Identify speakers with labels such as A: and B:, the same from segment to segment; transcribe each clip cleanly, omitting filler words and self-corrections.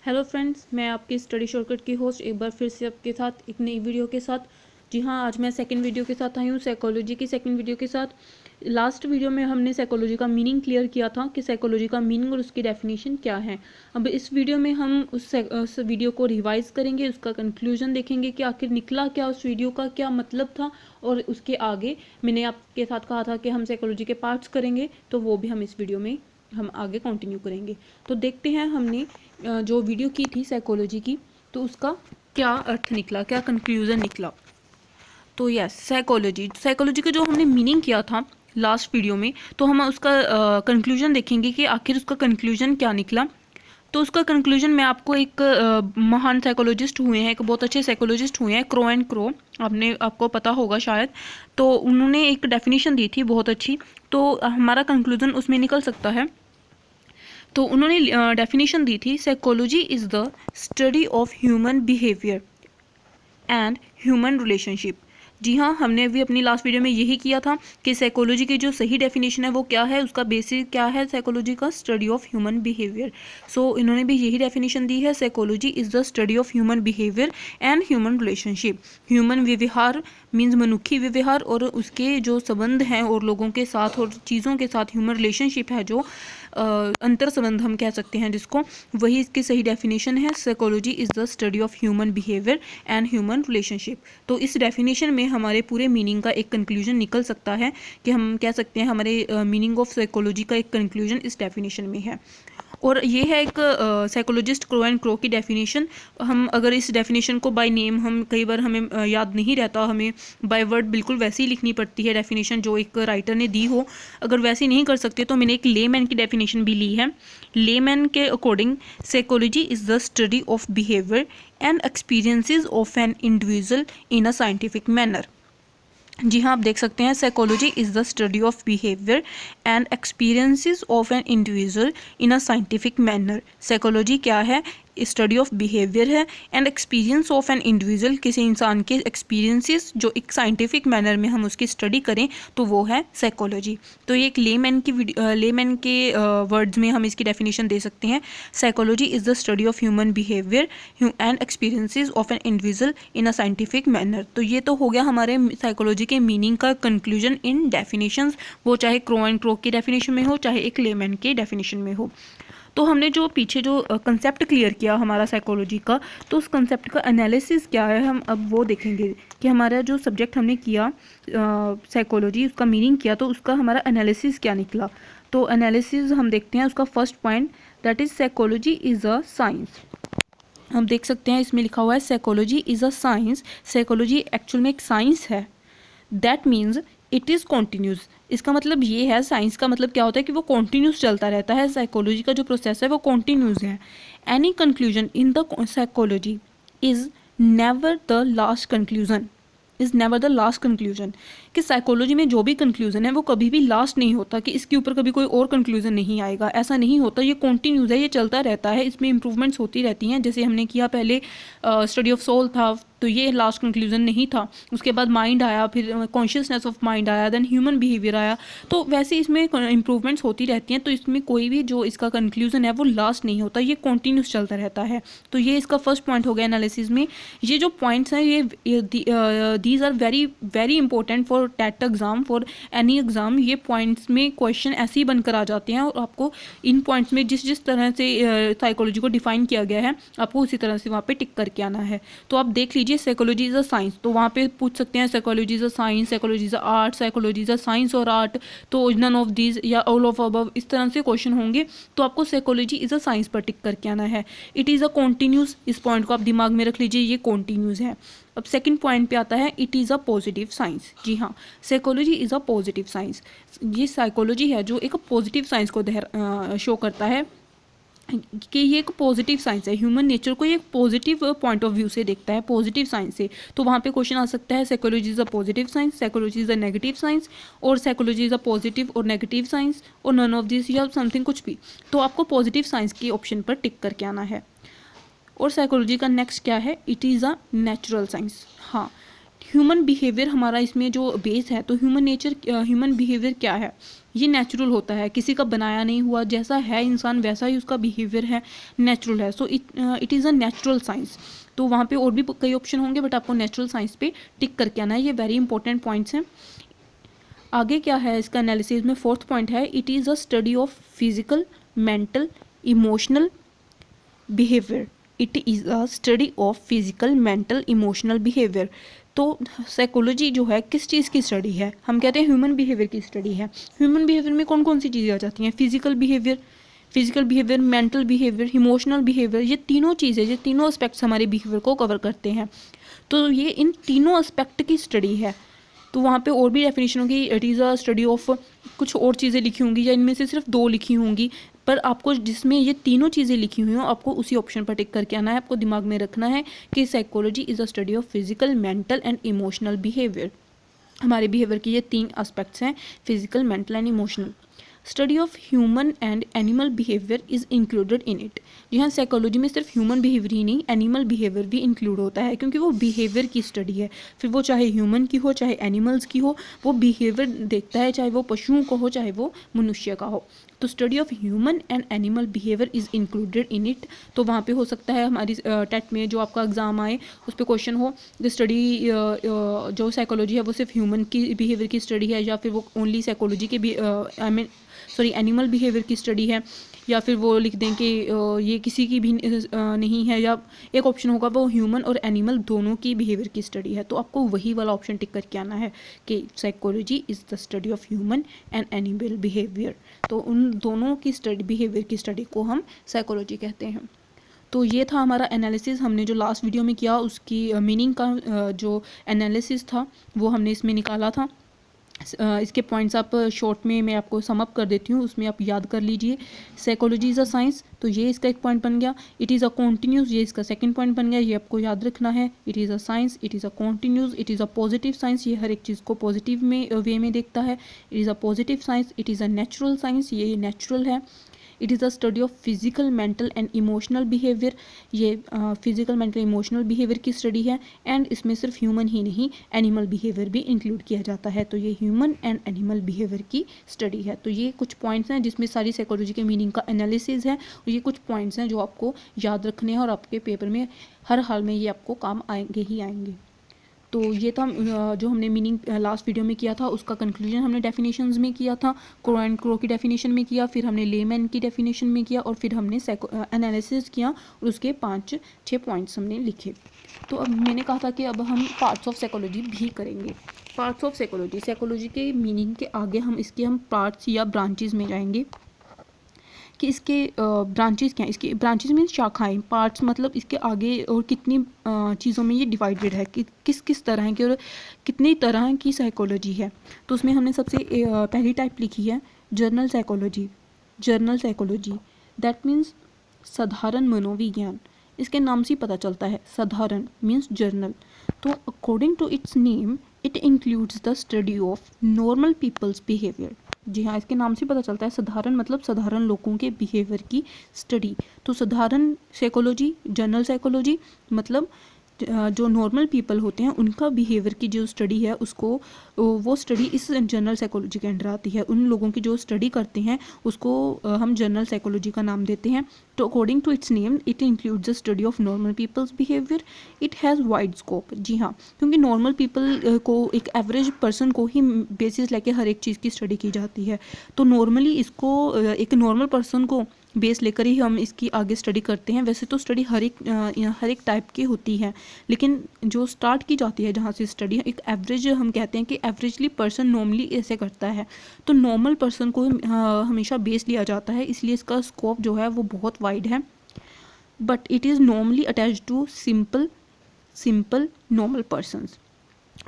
A: Hello friends, मैं आपकी study shortcut की होस्ट एक बार फिर से आपके साथ एक नई वीडियो के साथ। जी हाँ, आज मैं सेकंड वीडियो के साथ आई हूँ, साइकोलॉजी की सेकंड वीडियो के साथ। लास्ट वीडियो में हमने साइकोलॉजी का मीनिंग क्लियर किया था कि साइकोलॉजी का मीनिंग और उसकी डेफिनेशन क्या है। अब इस वीडियो में हम उस वीडियो को रिवाइज करेंगे, उसका कंक्लूजन देखेंगे कि आखिर निकला क्या, उस वीडियो का क्या मतलब था। और उसके आगे मैंने आपके साथ कहा था कि हम साइकोलॉजी के पार्ट्स करेंगे, तो वो भी हम इस वीडियो में हम आगे कंटिन्यू करेंगे। तो देखते हैं हमने जो वीडियो की थी साइकोलॉजी की, तो उसका क्या अर्थ निकला, क्या कंक्लूजन निकला। तो यस, साइकोलॉजी का जो हमने मीनिंग किया था लास्ट वीडियो में, तो हम उसका कंक्लूजन देखेंगे कि आखिर उसका कंक्लूजन क्या निकला। तो उसका कंक्लूजन मैं आपको एक महान साइकोलॉजिस्ट हुए हैं, एक बहुत अच्छे साइकोलॉजिस्ट हुए हैं, क्रो एंड क्रो, आपको पता होगा शायद। तो उन्होंने एक डेफिनेशन दी थी बहुत अच्छी, तो हमारा कंक्लूजन उसमें निकल सकता है। तो उन्होंने डेफिनेशन दी थी, psychology is the study of human behaviour and human relationship. जी हाँ, हमने अभी अपनी लास्ट वीडियो में यही किया था कि साइकोलॉजी की जो सही डेफिनेशन है वो क्या है, उसका बेसिक क्या है, साइकोलॉजी का स्टडी ऑफ ह्यूमन बिहेवियर। सो इन्होंने भी यही डेफिनेशन दी है, psychology is the study of human behaviour and human relationship. Human व्यवहार मीन्स मनुष्य व्यवहार और उसके जो संबंध हैं और लोगों के साथ और चीज़ों के साथ, ह्यूमन रिलेशनशिप है जो अंतर संबंध हम कह सकते हैं जिसको, वही इसकी सही डेफिनेशन है। Psychology is the study of human behaviour and human relationship. तो इस डेफिनेशन में हमारे पूरे मीनिंग का एक कंक्लूजन निकल सकता है कि हम कह सकते हैं हमारे मीनिंग ऑफ साइकोलॉजी का एक कंक्लूजन इस डेफिनेशन में है। और ये है एक साइकोलॉजिस्ट क्रो एंड क्रो की डेफिनेशन। हम अगर इस डेफिनेशन को बाय नेम, हम कई बार हमें याद नहीं रहता, हमें बाय वर्ड बिल्कुल वैसे ही लिखनी पड़ती है डेफिनेशन जो एक राइटर ने दी हो। अगर वैसे नहीं कर सकते तो मैंने एक लेमैन की डेफिनेशन भी ली है। लेमैन के according psychology is the study of behaviour and experiences of an individual in a scientific manner. जी हाँ, आप देख सकते हैं, psychology is the study of behaviour and experiences of an individual in a scientific manner. Psychology क्या है, study of behaviour है, and experience of an individual, किसी इंसान के एक्सपीरियंसेस जो एक साइंटिफिक मैनर में हम उसकी स्टडी करें, तो वो है साइकोलॉजी। तो ये एक लेमैन के वर्ड्स में हम इसकी डेफिनेशन दे सकते हैं, psychology is the study of human behaviour and experiences of an individual in a scientific manner. तो ये तो हो गया हमारे साइकोलॉजी के मीनिंग का कंक्लूजन इन डेफिनेशंस, वो चाहे क्रो एंड क्रो की डेफिनेशन में हो, चाहे एक लेमैन के डेफिनेशन में हो। तो हमने जो पीछे जो कंसेप्ट क्लियर किया हमारा साइकोलॉजी का, तो उस कंसेप्ट का एनालिसिस क्या है हम अब वो देखेंगे कि हमारा जो सब्जेक्ट हमने किया साइकोलॉजी, उसका मीनिंग किया, तो उसका हमारा एनालिसिस क्या निकला। तो एनालिसिस हम देखते हैं, उसका first point that is psychology is a science. हम देख सकते हैं इसमें लिखा हुआ है psychology is a science. Psychology actual में एक साइंस है। That means it is continuous. इसका मतलब ये है, साइंस का मतलब क्या होता है कि वो कॉन्टीन्यूस चलता रहता है। साइकोलॉजी का जो प्रोसेस है वो कॉन्टीन्यूस है। Any conclusion in the psychology is never the last conclusion, is never the last conclusion. कि साइकोलॉजी में जो भी कंक्लूजन है वो कभी भी लास्ट नहीं होता, कि इसके ऊपर कभी कोई और कंक्लूजन नहीं आएगा, ऐसा नहीं होता। ये कॉन्टीन्यूस है, ये चलता रहता है, इसमें इंप्रूवमेंट्स होती रहती हैं। जैसे हमने किया पहले स्टडी ऑफ सोल था, तो ये लास्ट कंक्लूजन नहीं था। उसके बाद माइंड आया, फिर कॉन्शियसनेस ऑफ माइंड आया, देन ह्यूमन बिहेवियर आया। तो वैसे इसमें इंप्रूवमेंट्स होती रहती हैं। तो इसमें कोई भी जो इसका कंक्लूजन है वो लास्ट नहीं होता, ये कॉन्टीन्यूस चलता रहता है। तो ये इसका फर्स्ट पॉइंट हो गया एनालिसिस में। ये जो पॉइंट्स हैं ये these are very very important for TET exam, for any exam. ये पॉइंट्स में क्वेश्चन ऐसे ही बनकर आ जाते हैं, और आपको इन पॉइंट्स में जिस जिस तरह से साइकोलॉजी को डिफाइन किया गया है, आपको उसी तरह से वहाँ पे टिक करके आना है। तो आप देख लीजिए, साइकोलॉजी इज़ अ साइंस, तो वहाँ पे पूछ सकते हैं psychology is a science, psychology is a art, psychology is a science और आर्ट, तो नन ऑफ दीज या ऑल ऑफ अबव, इस तरह से क्वेश्चन होंगे। तो आपको साइकोलॉजी इज़ अ साइंस पर टिक करके आना है। इट इज़ अ कॉन्टीन्यूस, इस पॉइंट को आप दिमाग में रख लीजिए, ये कॉन्टीन्यूस है। अब सेकंड पॉइंट पे आता है, it is a positive science. जी हाँ, psychology is a positive science. ये साइकोलॉजी है जो एक पॉजिटिव साइंस को शो करता है कि ये एक पॉजिटिव साइंस है, ह्यूमन नेचर को ये एक पॉजिटिव पॉइंट ऑफ व्यू से देखता है, पॉजिटिव साइंस से। तो वहाँ पे क्वेश्चन आ सकता है, psychology is a positive science, psychology is a negative science, और साइकोलॉजी इज़ अ पॉजिटिव और नेगेटिव साइंस, और नन ऑफ दिस या समथिंग, कुछ भी। तो आपको पॉजिटिव साइंस की ऑप्शन पर टिक करके आना है। और साइकोलॉजी का नेक्स्ट क्या है, it is a natural science. हाँ, ह्यूमन बिहेवियर हमारा इसमें जो बेस है, तो ह्यूमन बिहेवियर क्या है, ये नेचुरल होता है, किसी का बनाया नहीं हुआ, जैसा है इंसान वैसा ही उसका बिहेवियर है, नेचुरल है। So it is a natural science. तो वहाँ पे और भी कई ऑप्शन होंगे, बट आपको नेचुरल साइंस पे टिक करके आना है। ये वेरी इंपॉर्टेंट पॉइंट्स हैं। आगे क्या है इसका एनालिसिस में, फोर्थ पॉइंट है, it is a study of physical, mental, emotional behaviour. It is a study of physical, mental, emotional behaviour. तो साइकोलॉजी जो है किस चीज़ की स्टडी है, हम कहते हैं ह्यूमन बिहेवियर की स्टडी है। ह्यूमन बिहेवियर में कौन कौन सी चीज़ें आ जाती हैं, physical behaviour, mental behaviour, emotional behaviour, ये तीनों चीज़ें, ये तीनों एस्पेक्ट्स हमारे बिहेवियर को कवर करते हैं। तो ये इन तीनों एस्पेक्ट की स्टडी है। तो वहाँ पे और भी डेफिनेशन होगी, it is a study of, कुछ और चीज़ें लिखी होंगी या इनमें से सिर्फ 2 लिखी होंगी, पर आपको जिसमें ये तीनों चीज़ें लिखी हुई हों आपको उसी ऑप्शन पर टिक करके आना है। आपको दिमाग में रखना है कि psychology is a study of physical, mental and emotional behaviour. हमारे बिहेवियर की ये 3 एस्पेक्ट्स हैं, physical, mental and emotional. Study of human and animal behaviour is included in it. जी हाँ, साइकोलॉजी में सिर्फ ह्यूमन बिहेवियर ही नहीं, एनिमल बिहेवियर भी इंक्लूड होता है, क्योंकि वो बिहेवियर की स्टडी है। फिर वो चाहे ह्यूमन की हो चाहे एनिमल्स की हो, वो बिहेवियर देखता है, चाहे वो पशुओं का हो चाहे वो मनुष्य का हो। तो study of human and animal behaviour is included in it. तो वहाँ पे हो सकता है हमारी टेट में जो आपका एग्ज़ाम आए उस पर क्वेश्चन हो, द स्टडी जो साइकोलॉजी है वो सिर्फ ह्यूमन की बिहेवियर की स्टडी है, या फिर वो ओनली साइकोलॉजी के भी एनिमल बिहेवियर की स्टडी है, या फिर वो लिख दें कि ये किसी की भी नहीं है, या एक ऑप्शन होगा वो ह्यूमन और एनिमल दोनों की बिहेवियर की स्टडी है। तो आपको वही वाला ऑप्शन टिक करके आना है कि psychology is the study of human and animal behaviour. तो उन दोनों की स्टडी, बिहेवियर की स्टडी को हम साइकोलॉजी कहते हैं। तो ये था हमारा एनालिसिस, हमने जो लास्ट वीडियो में किया उसकी मीनिंग का जो एनालिसिस था वो हमने इसमें निकाला था। इसके पॉइंट्स आप शॉर्ट में मैं आपको सम अप कर देती हूँ, उसमें आप याद कर लीजिए। साइकोलॉजी इज़ अ साइंस, तो ये इसका एक पॉइंट बन गया। इट इज़ अ कॉन्टीन्यूस, ये इसका सेकंड पॉइंट बन गया, ये आपको याद रखना है। It is a science, it is a continuous, it is a positive science, ये हर एक चीज़ को पॉजिटिव में वे में देखता है। It is a positive science, it is a natural science, ये नेचुरल है। It is a study of physical, mental and emotional behaviour, ये फिजिकल, मेंटल, इमोशनल बिहेवियर की स्टडी है। एंड इसमें सिर्फ ह्यूमन ही नहीं, एनिमल बिहेवियर भी इंक्लूड किया जाता है। तो ये ह्यूमन एंड एनिमल बिहेवियर की स्टडी है। तो ये कुछ पॉइंट्स हैं जिसमें सारी साइकोलॉजी के मीनिंग का एनालिसिस है, और ये कुछ पॉइंट्स हैं जो आपको याद रखने हैं और आपके पेपर में हर हाल में ये आपको काम आएंगे ही आएंगे। तो ये था जो हमने मीनिंग लास्ट वीडियो में किया था, उसका कंक्लूजन हमने डेफिनेशंस में किया था, क्रो एंड क्रो की डेफिनेशन में किया, फिर हमने लेमैन की डेफिनेशन में किया, और फिर हमने एनालिसिस किया और उसके 5-6 पॉइंट्स हमने लिखे। तो अब मैंने कहा था कि अब हम पार्ट्स ऑफ साइकोलॉजी भी करेंगे। पार्ट्स ऑफ साइकोलॉजी, साइकोलॉजी के मीनिंग के आगे हम पार्ट्स या ब्रांचेज में जाएंगे कि इसके ब्रांचेस क्या हैं। इसके ब्रांचेस मीन्स शाखाएं, पार्ट्स मतलब इसके आगे और कितनी चीज़ों में ये डिवाइडेड है, कि किस किस तरह की और कितनी तरह की साइकोलॉजी है। तो उसमें हमने सबसे पहली टाइप लिखी है journal psychology. Journal psychology that means साधारण मनोविज्ञान, इसके नाम से ही पता चलता है, साधारण मीन्स जर्नल। तो according to its name it includes the study of normal people's behaviour. जी हाँ, इसके नाम से पता चलता है साधारण मतलब साधारण लोगों के बिहेवियर की स्टडी। तो साधारण साइकोलॉजी, जनरल साइकोलॉजी मतलब जो नॉर्मल पीपल होते हैं उनका बिहेवियर की जो स्टडी है उसको, वो स्टडी इस जनरल साइकोलॉजी के अंडर आती है। उन लोगों की जो स्टडी करते हैं उसको हम जनरल साइकोलॉजी का नाम देते हैं। तो according to its name it includes the study of normal people's behaviour. It has wide scope. जी हाँ, क्योंकि नॉर्मल पीपल को, एक एवरेज पर्सन को ही बेसिस लेके हर एक चीज़ की स्टडी की जाती है। तो नॉर्मली इसको एक नॉर्मल पर्सन को बेस लेकर ही हम इसकी आगे स्टडी करते हैं। वैसे तो स्टडी हर एक टाइप की होती है, लेकिन जो स्टार्ट की जाती है जहाँ से स्टडी, एक एवरेज हम कहते हैं कि एवरेजली पर्सन नॉर्मली ऐसे करता है। तो नॉर्मल पर्सन को हमेशा बेस लिया जाता है, इसलिए इसका स्कोप जो है वो बहुत वाइड है। But it is normally attached to simple normal persons.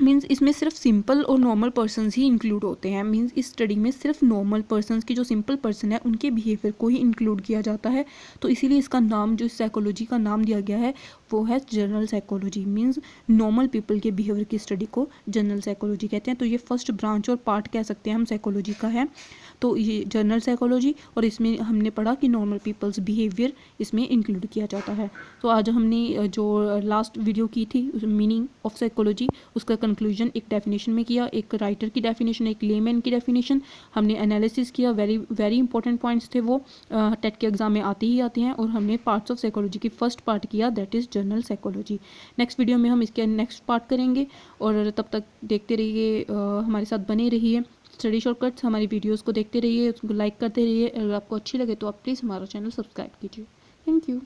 A: Means इसमें सिर्फ सिंपल और नॉर्मल पर्सन्स ही इंक्लूड होते हैं। मीन्स इस स्टडी में सिर्फ नॉर्मल पर्सन्स की, जो सिंपल पर्सन है उनके बिहेवियर को ही इंक्लूड किया जाता है। तो इसीलिए इसका नाम, जो साइकोलॉजी का नाम दिया गया है वो है general psychology, means normal people के बिहेवियर की स्टडी को जनरल साइकोलॉजी कहते हैं। तो ये फर्स्ट ब्रांच और पार्ट कह सकते हैं हम साइकोलॉजी का है। तो ये जनरल साइकोलॉजी, और इसमें हमने पढ़ा कि नॉर्मल पीपल्स बिहेवियर इसमें इंक्लूड किया जाता है। तो आज हमने जो लास्ट वीडियो की थी मीनिंग ऑफ साइकोलॉजी, उसका कंक्लूजन एक डेफिनेशन में किया, एक राइटर की डेफिनेशन, एक लेमैन की डेफिनेशन, हमने एनालिसिस किया। वेरी इंपॉर्टेंट पॉइंट्स थे वो, टेट के एग्जाम में आते ही आते हैं। और हमने पार्ट्स ऑफ साइकोलॉजी की फर्स्ट पार्ट किया, that is general psychology. Next video में हम इसके नेक्स्ट पार्ट करेंगे, और तब तक देखते रहिए, हमारे साथ बने रहिए। स्टडी शॉर्टकट्स हमारी वीडियोस को देखते रहिए, उसको लाइक करते रहिए। अगर आपको अच्छी लगे तो आप प्लीज़ हमारा चैनल सब्सक्राइब कीजिए। Thank you.